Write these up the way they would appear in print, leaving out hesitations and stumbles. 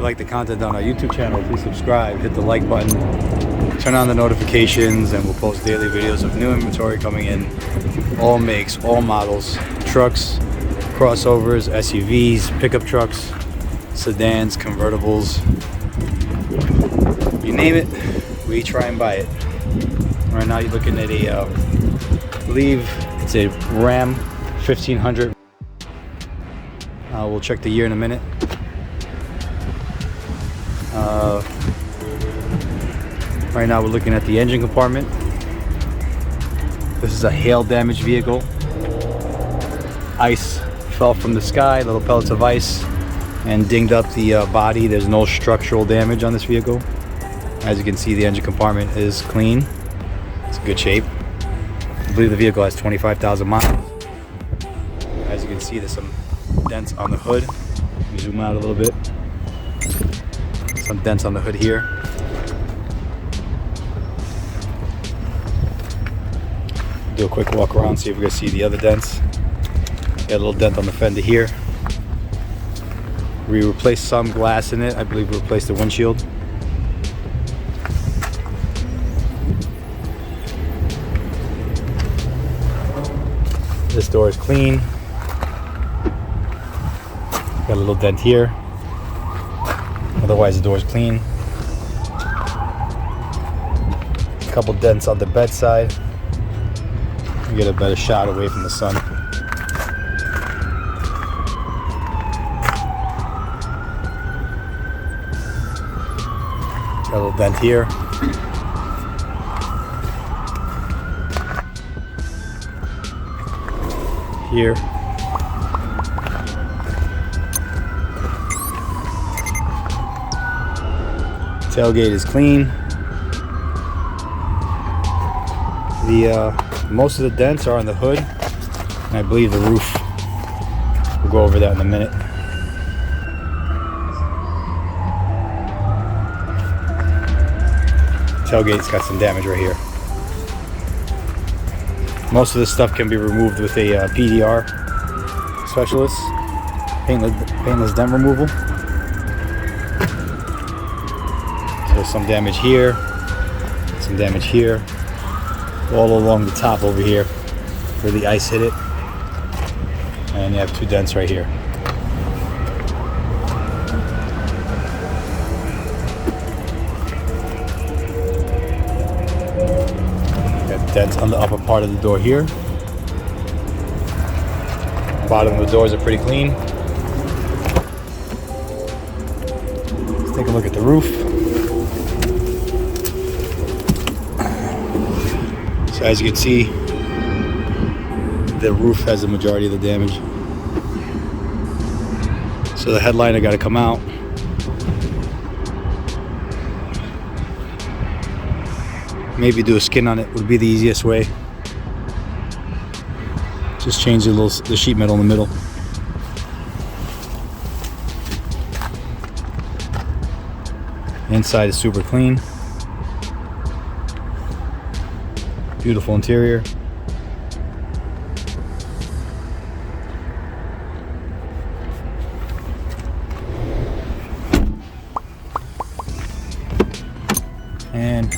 like the content on our YouTube channel, please subscribe, hit the like button, turn on the notifications, and we'll post daily videos of new inventory coming in. All makes, all models, trucks, crossovers, SUVs, pickup trucks, sedans, convertibles, you name it, we try and buy it. Right now you're looking at a, I believe it's a Ram 1500. We'll check the year in a minute. Right now we're looking at the engine compartment. This is a hail damaged vehicle. Ice fell from the sky, little pellets of ice, and dinged up the body. There's no structural damage on this vehicle. As you can see, the engine compartment is clean. It's in good shape. I believe the vehicle has 25,000 miles. As you can see, there's some dents on the hood. Let me zoom out a little bit. Some dents on the hood here. Do a quick walk around, see if we can see the other dents. Got a little dent on the fender here. We replaced some glass in it. I believe we replaced the windshield. This door is clean. Got a little dent here. Otherwise the door is clean. A couple dents on the bedside. You get a better shot away from the sun. Got a little dent here. Here. Tailgate is clean. Most of the dents are on the hood, and I believe the roof. We'll go over that in a minute. Tailgate's got some damage right here. Most of this stuff can be removed with a PDR specialist, paintless dent removal. So some damage here, some damage here, all along the top over here where the ice hit it. And you have two dents right here. Got dents on the upper part of the door here. Bottom of the doors are pretty clean. Let's take a look at the roof. So as you can see, the roof has the majority of the damage. So the headliner got to come out. Maybe do a skin on it would be the easiest way. Just change the sheet metal in the middle. Inside is super clean. Beautiful interior. And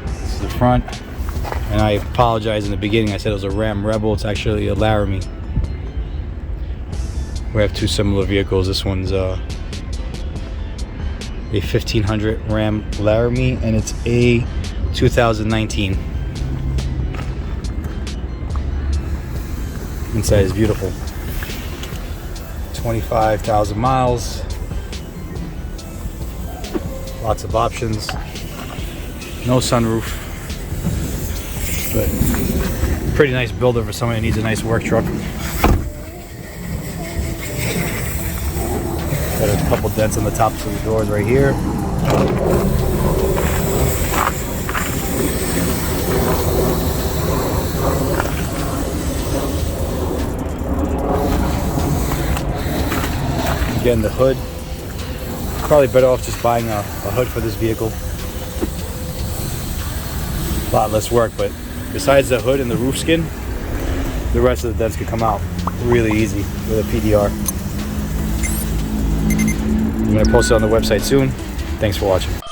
this is the front. And I apologize in the beginning, I said it was a Ram Rebel. It's actually a Laramie. We have two similar vehicles. This one's a 1500 Ram Laramie, and it's a 2019. Inside is beautiful. 25,000 miles. Lots of options. No sunroof. But pretty nice builder for somebody who needs a nice work truck. Got a couple dents on the tops of the doors right here. Again, the hood. Probably better off just buying a hood for this vehicle. A lot less work, but besides the hood and the roof skin, the rest of the dents could come out really easy with a PDR. I'm going to post it on the website soon. Thanks for watching.